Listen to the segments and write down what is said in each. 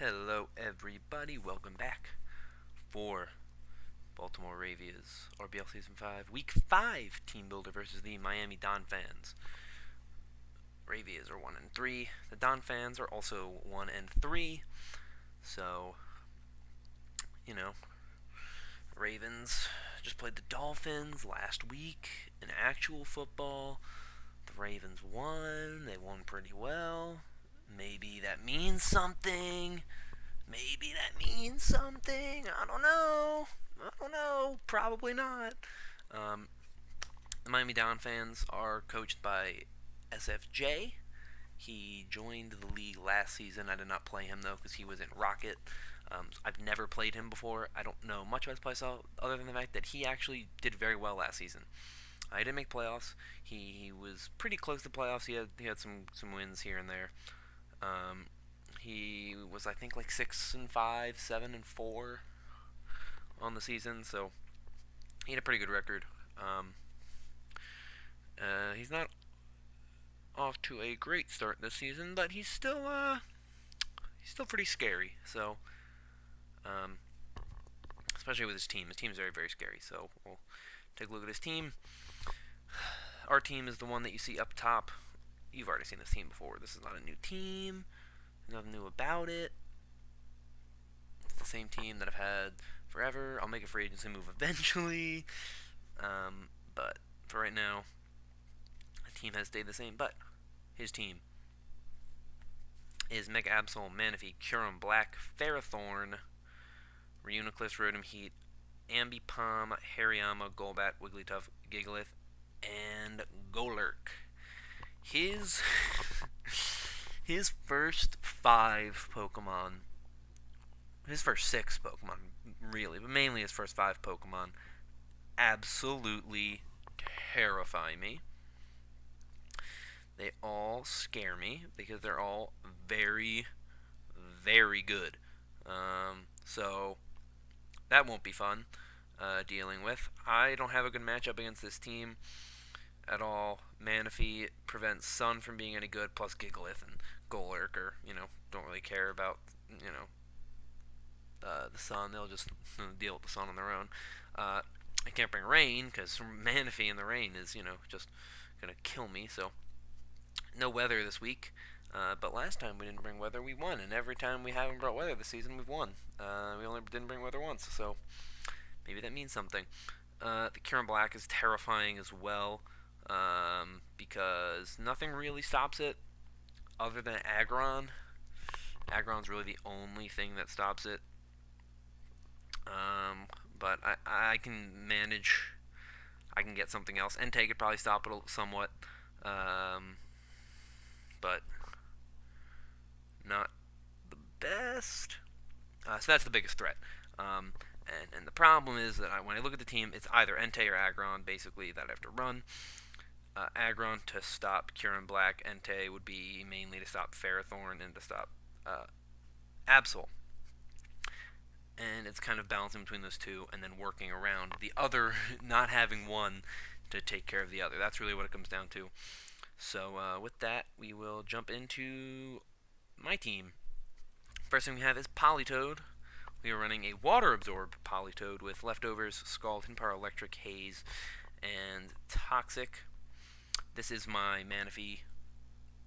Hello everybody, welcome back for Baltimore Ravias RBL Season 5, Week 5 Team Builder versus the Miami Donphans. Ravias are 1-3, the Donphans are also 1-3, so, Ravens just played the Dolphins last week in actual football. The Ravens won, they won pretty well. Maybe that means something. I don't know. Probably not. The Miami Donphans are coached by SFJ. He joined the league last season. I did not play him, though, because he was in Rocket. I've never played him before. I don't know much about his playstyle other than the fact that he actually did very well last season. He didn't make playoffs. He was pretty close to playoffs. He had some wins here and there. He was, I think, like 6-5, 7-4 on the season, so he had a pretty good record. He's not off to a great start this season, but he's still pretty scary. So, especially with his team. His team is very, very scary. So we'll take a look at his team. Our team is the one that you see up top. You've already seen this team before. This is not a new team. Nothing new about it. It's the same team that I've had forever. I'll make a free agency move eventually. But for right now, the team has stayed the same. But his team is Megabus, Manaphy, Curum, Black, Ferrothorn, Reuniclus, Rotom Heat, Ambipom, Hariyama, Golbat, Wigglytuff, Gigalith, and Golurk. His first 5 Pokemon, his first 6 Pokemon, really, but mainly his first 5 Pokemon, absolutely terrify me. They all scare me because they're all very, very good. So that won't be fun dealing with. I don't have a good matchup against this team at all. Manaphy prevents Sun from being any good, plus Gigalith and Golurk don't really care about, the Sun. They'll just deal with the Sun on their own. I can't bring Rain, because Manaphy in the rain is, just going to kill me, so no weather this week. But last time we didn't bring weather, we won, and every time we haven't brought weather this season, we've won. We only didn't bring weather once, so maybe that means something. The Curum Black is terrifying as well, because nothing really stops it other than Aggron. Aggron's really the only thing that stops it. But I can manage. I can get something else. Entei could probably stop it somewhat. But not the best. So that's the biggest threat. And the problem is that when I look at the team, it's either Entei or Aggron, basically, that I have to run. Aggron to stop Curum Black. Entei would be mainly to stop Ferrothorn and to stop Absol. And it's kind of balancing between those two and then working around the other, not having one to take care of the other. That's really what it comes down to. So with that, we will jump into my team. First thing we have is Politoed. We are running a Water Absorb Politoed with Leftovers, Scald, Hinpower, Electric, Haze, and Toxic. This is my Manaphy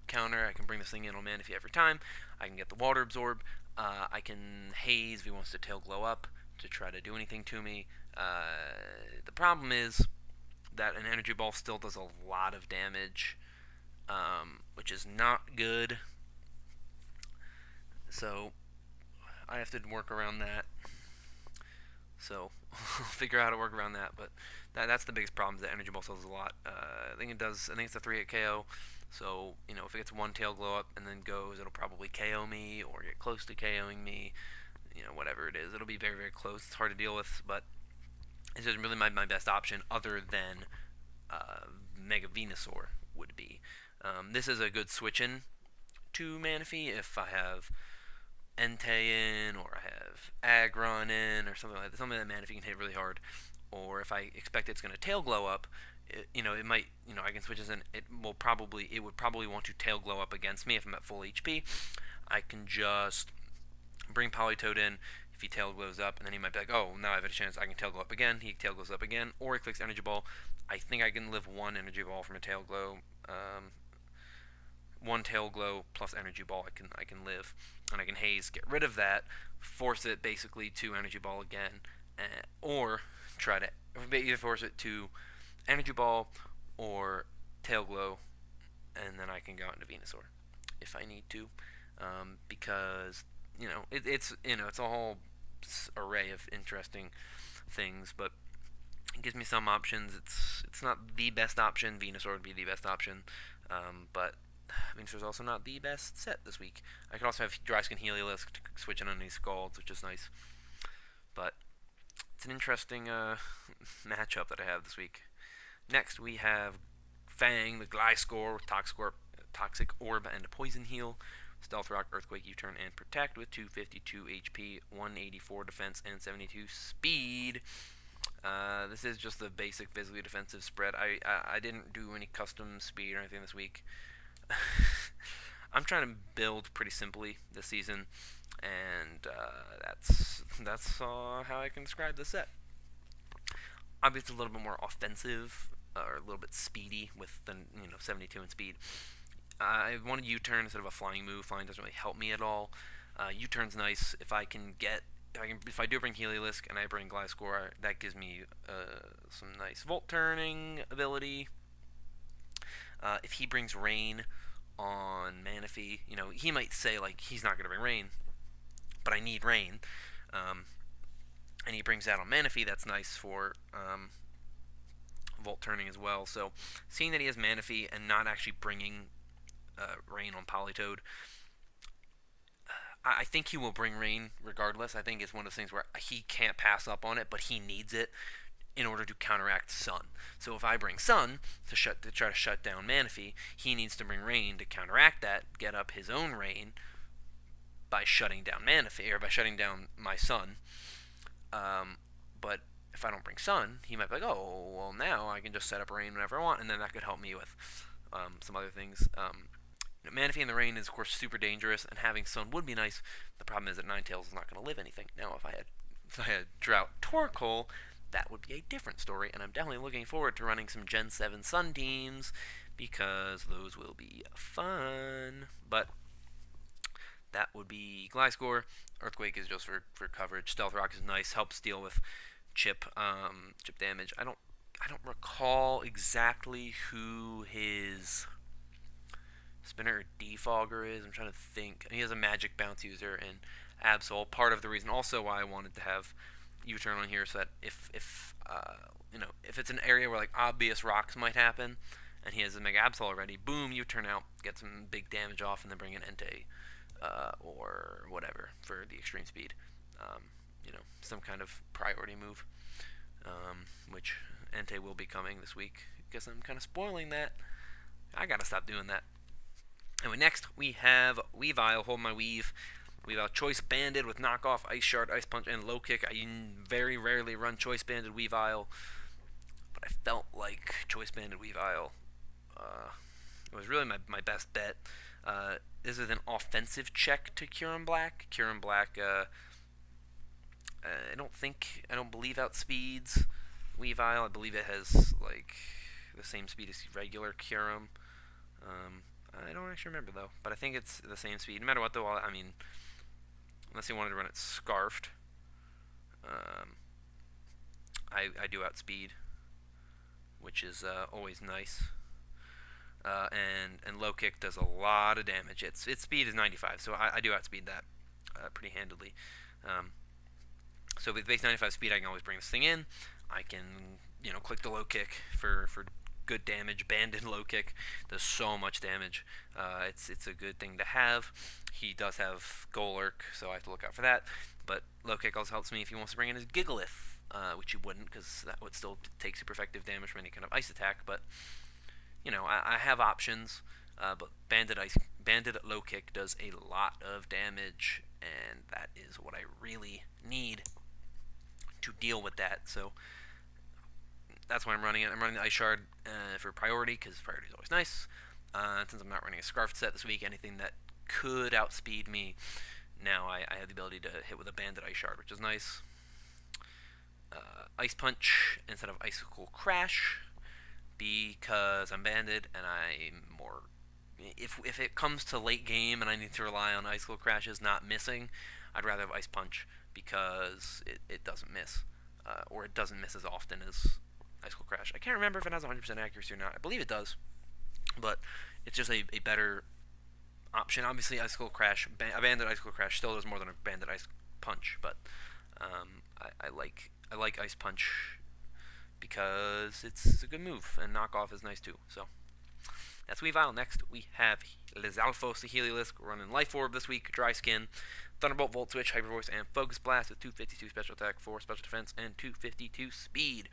counter. I can bring this thing in on Manaphy every time. I can get the Water Absorb. I can Haze if he wants to Tail Glow up to try to do anything to me. The problem is that an Energy Ball still does a lot of damage, which is not good. So I have to work around that. So I'll figure out how to work around that. But that's the biggest problem, is that Energy Ball still does a lot. I think it's a 3-hit KO. So, if it gets one Tail Glow up and then goes, it'll probably KO me or get close to KOing me. Whatever it is. It'll be very, very close. It's hard to deal with, but it's just really my best option other than Mega Venusaur would be. This is a good switch-in to Manaphy if I have Entei in, or I have Aggron in, or something like that. Something that Manaphy can hit really hard. Or if I expect it's going to Tail Glow up, it might, I can switch this in. It would probably want to Tail Glow up against me if I'm at full HP. I can just bring Politoed in. If he tail glows up, and then he might be like, oh, now I have a chance. I can tail glow up again. He tail glows up again, or he clicks energy ball. I think I can live one energy ball from a tail glow. One tail glow plus energy ball. I can live, and I can haze, get rid of that, force it basically to energy ball again, or try to either force it to energy ball or tail glow, and then I can go out into Venusaur if I need to, because it's a whole array of interesting things, but it gives me some options. It's not the best option. Venusaur would be the best option, but Venusaur's also not the best set this week. I could also have Dry Skin Heliolisk to switch in on these Scalds, which is nice, but it's an interesting matchup that I have this week. Next, we have Fang, the Gliscor with Toxic Orb, and a Poison Heal. Stealth Rock, Earthquake, U-Turn, and Protect with 252 HP, 184 defense, and 72 speed. This is just the basic physically defensive spread. I didn't do any custom speed or anything this week. I'm trying to build pretty simply this season, and that's how I can describe the set. Obviously, a little bit more offensive, or a little bit speedy with the 72 in speed. I wanted U-turn instead of a flying move. Flying doesn't really help me at all. U-turn's nice if I do bring Heliolisk and I bring Gliscor, that gives me some nice Volt turning ability. If he brings Rain on Manaphy, he might say like he's not gonna bring Rain, but I need Rain, and he brings that on Manaphy. That's nice for Volt turning as well. So seeing that he has Manaphy and not actually bringing Rain on Politoed, I think he will bring Rain regardless. I think it's one of those things where he can't pass up on it, but he needs it in order to counteract Sun. So if I bring Sun to try to shut down Manaphy, he needs to bring Rain to counteract that, get up his own Rain by shutting down Manaphy, or by shutting down my Sun. But if I don't bring Sun, he might be like, oh, well, now I can just set up Rain whenever I want, and then that could help me with some other things. Manaphy in the Rain is, of course, super dangerous, and having Sun would be nice. The problem is that Ninetales is not going to live anything. Now, if I had Drought Torkoal, that would be a different story, and I'm definitely looking forward to running some Gen 7 Sun teams, because those will be fun. But that would be Gliscor. Earthquake is just for coverage. Stealth Rock is nice, helps deal with chip damage. I don't recall exactly who his Spinner or Defogger is. I'm trying to think. He has a Magic Bounce user in Absol. Part of the reason also why I wanted to have U-turn on here, so that if it's an area where like obvious rocks might happen, and he has a Mega Absol already, boom, U-turn out, get some big damage off, and then bring in Entei or whatever for the extreme speed. Some kind of priority move, which Entei will be coming this week. Guess I'm kind of spoiling that. I gotta stop doing that. Anyway, next we have Weavile, Hold My Weave. Weavile Choice Banded with Knockoff, Ice Shard, Ice Punch, and Low Kick. I very rarely run Choice Banded Weavile, but I felt like Choice Banded Weavile was really my best bet. This is an offensive check to Kyurem Black. Kyurem Black, I don't believe outspeeds Weavile. I believe it has like the same speed as regular Kyurem. I don't actually remember though, but I think it's the same speed. No matter what though, I mean, unless you wanted to run it scarfed, I do outspeed, which is always nice. And low kick does a lot of damage. Its speed is 95, so I do outspeed that pretty handily. So with base 95 speed, I can always bring this thing in. I can click the low kick for good damage. Banded low kick does so much damage. It's a good thing to have. He does have Golurk, so I have to look out for that. But low kick also helps me if he wants to bring in his Gigalith, which he wouldn't, because that would still take super effective damage from any kind of ice attack. But I have options. But banded low kick does a lot of damage, and that is what I really need to deal with that. So that's why I'm running it. I'm running the Ice Shard for priority, because priority is always nice. Since I'm not running a Scarf set this week, anything that could outspeed me now I have the ability to hit with a Banded Ice Shard, which is nice. Ice Punch instead of Icicle Crash, because I'm banded and I'm more. If it comes to late game and I need to rely on Icicle Crashes not missing, I'd rather have Ice Punch because it doesn't miss, or it doesn't miss as often as Icicle Crash. I can't remember if it has 100% accuracy or not. I believe it does, but it's just a better option. Obviously, Icicle Crash, a banded Icicle Crash still does more than a banded Ice Punch, but I like Ice Punch because it's a good move, and knockoff is nice too. So that's Weavile. Next, we have Lizalfos, the Heliolisk, running Life Orb this week, Dry Skin, Thunderbolt, Volt Switch, Hyper Voice, and Focus Blast with 252 special attack, 4 special defense, and 252 speed.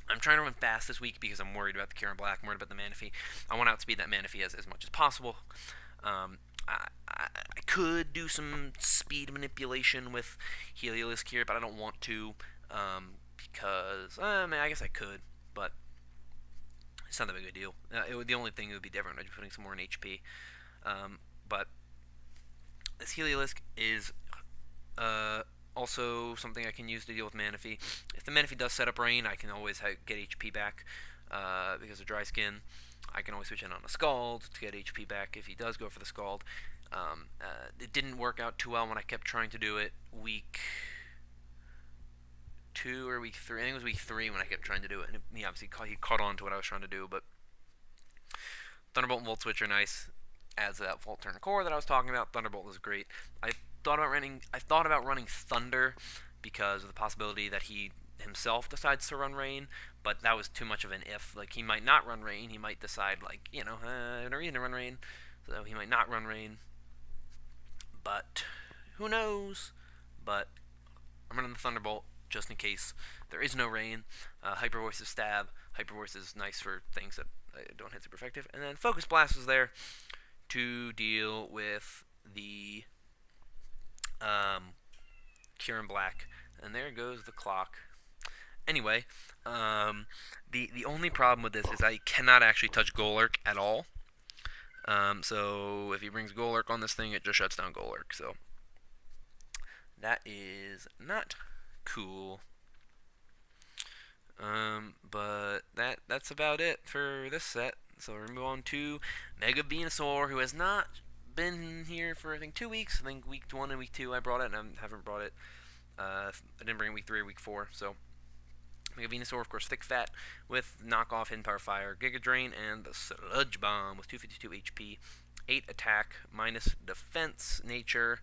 I'm trying to run fast this week because I'm worried about the Kieran Black, I'm worried about the Manaphy. I want to outspeed that Manaphy as much as possible. I could do some speed manipulation with Heliolisk here, but I don't want to because I guess I could, but it's not that big of a deal. The only thing that would be different would be putting some more in HP. But this Heliolisk is also something I can use to deal with Manaphy. If the Manaphy does set up Rain, I can always get HP back because of Dry Skin. I can always switch in on a Scald to get HP back if he does go for the Scald. It didn't work out too well when I kept trying to do it week 2 or week 3. I think it was week 3 when I kept trying to do it, and he obviously caught on to what I was trying to do. But Thunderbolt and Volt Switch are nice. Adds that Volt Turn core that I was talking about. Thunderbolt is great. I thought about running Thunder because of the possibility that he himself decides to run Rain, but that was too much of an if. Like, he might not run Rain. He might decide, like, I have no reason to run Rain, so he might not run Rain. But who knows? But I'm running the Thunderbolt just in case there is no Rain. Hyper Voice is Stab. Hyper Voice is nice for things that don't hit super effective. And then Focus Blast is there to deal with the Kieran Black. And there goes the clock. Anyway, the only problem with this is I cannot actually touch Golurk at all. So if he brings Golurk on this thing, it just shuts down Golurk. So that is not cool. But that's about it for this set. So we're move on to Mega Venusaur, who has not been here for I think 2 weeks. I think week 1 and week 2 I brought it, and I haven't brought it. I didn't bring it week 3 or week 4. So Mega Venusaur, of course, thick fat with knockoff Hidden Power Fire, Giga Drain, and the Sludge Bomb with 252 HP, 8 attack, minus defense nature,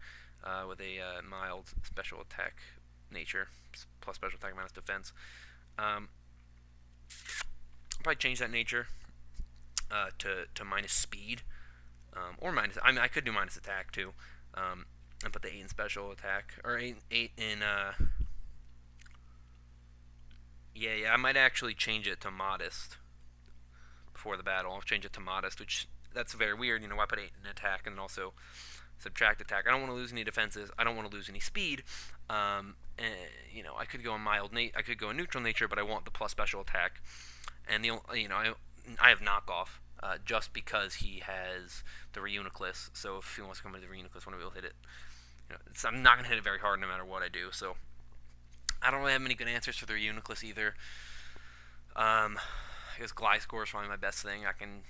with a mild special attack nature, plus special attack minus defense. I'll probably change that nature to minus speed, or minus. I mean, I could do minus attack too, and put the 8 in special attack, or 8 in. Yeah, I might actually change it to modest before the battle. I'll change it to modest, which that's very weird. Why put 8 in attack and also subtract attack? I don't want to lose any defenses. I don't want to lose any speed. And, I could go in mild. I could go in neutral nature, but I want the plus special attack. And I have knockoff just because he has the Reuniclus. So if he wants to come into the Reuniclus, when I will hit it, I'm not gonna hit it very hard no matter what I do. So I don't really have many good answers for the Reuniclus either. I guess Gliscor is probably my best thing. I can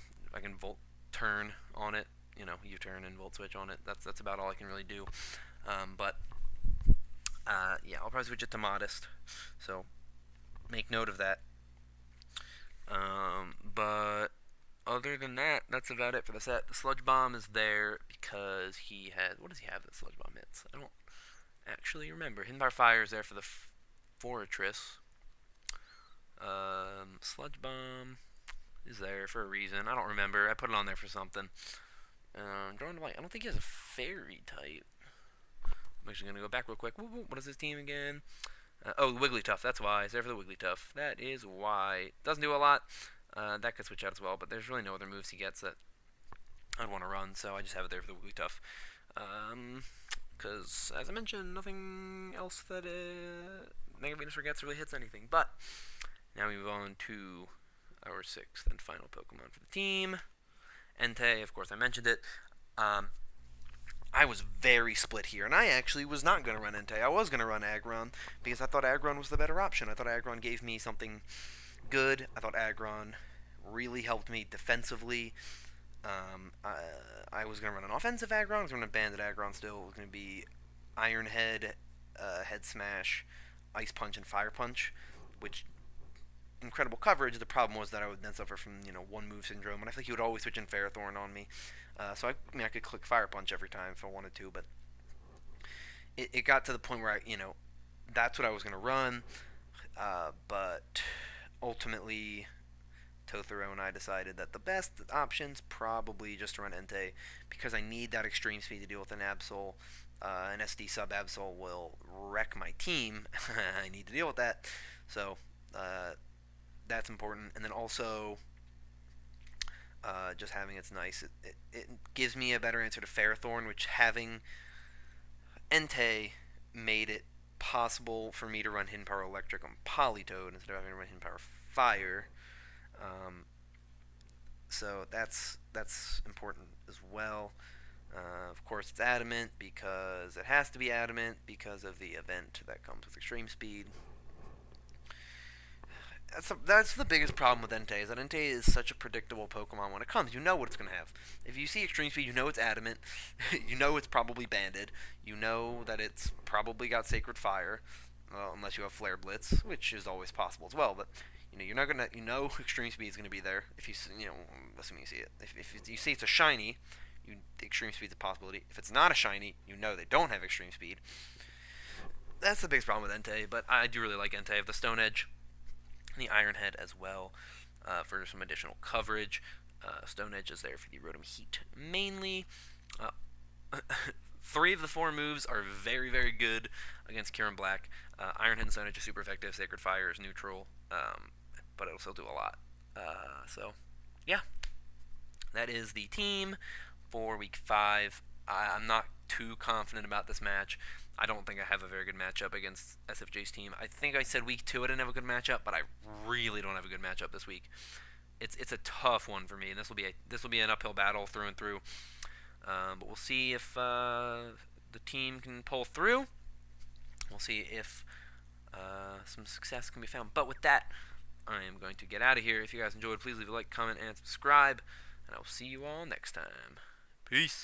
Volt Turn on it. U-turn and Volt Switch on it. That's about all I can really do. Yeah, I'll probably switch it to modest. So make note of that. But other than that, that's about it for the set. The Sludge Bomb is there because he has. What does he have that Sludge Bomb hits? I don't actually remember. Hidden Power Fire is there for the Fortress. Sludge Bomb is there for a reason. I don't remember. I put it on there for something. Drawing to light. I don't think he has a Fairy type. I'm actually going to go back real quick. What is his team again? Wigglytuff. That's why. It's there for the Wigglytuff. That is why. Doesn't do a lot. That could switch out as well, but there's really no other moves he gets that I'd want to run, so I just have it there for the Wigglytuff. Because, as I mentioned, nothing else that Mega Venusaur gets really hits anything. But now we move on to our 6th and final Pokemon for the team. Entei, of course, I mentioned it. I was very split here, and I actually was not going to run Entei. I was going to run Aggron because I thought Aggron was the better option. I thought Aggron gave me something good. I thought Aggron really helped me defensively. I was going to run an offensive Aggron. I was going to Bandit Aggron still. It was going to be Iron Head, Head Smash, Ice Punch, and Fire Punch, which incredible coverage. The problem was that I would then suffer from one move syndrome, and I think he would always switch in Ferrothorn on me. So I could click Fire Punch every time if I wanted to, but it got to the point where that's what I was gonna run, but ultimately Tothero and I decided that the best option's probably just to run Entei because I need that extreme speed to deal with an Absol. An SD sub Absol will wreck my team. I need to deal with that, so that's important. And then also, just having it's nice. It gives me a better answer to Ferrothorn, which having Entei made it possible for me to run Hidden Power Electric on Politoed instead of having to run Hidden Power Fire. Um, so that's important as well. Of course, it's adamant because it has to be adamant because of the event that comes with extreme speed. That's the biggest problem with Entei, is that Entei is such a predictable Pokemon when it comes. You know what it's going to have. If you see Extreme Speed, you know it's adamant. You know it's probably banded. You know that it's probably got Sacred Fire, unless you have Flare Blitz, which is always possible as well. But you're not gonna. Extreme Speed is going to be there if assuming you see it. If you see it's a shiny, Extreme Speed's a possibility. If it's not a shiny, you know they don't have Extreme Speed. That's the biggest problem with Entei, but I do really like Entei. I have the Stone Edge, the Iron Head as well, for some additional coverage. Stone Edge is there for the Rotom Heat mainly. Uh, 3 of the 4 moves are very, very good against Kieran Black. Iron Head and Stone Edge is super effective. Sacred Fire is neutral, but it'll still do a lot. So, yeah, that is the team for Week 5. I'm not too confident about this match. I don't think I have a very good matchup against SFJ's team. I think I said Week 2 I didn't have a good matchup, but I really don't have a good matchup this week. It's a tough one for me, and this will be an uphill battle through and through. But we'll see if the team can pull through. We'll see if some success can be found. But with that, I am going to get out of here. If you guys enjoyed, please leave a like, comment, and subscribe. And I will see you all next time. Peace.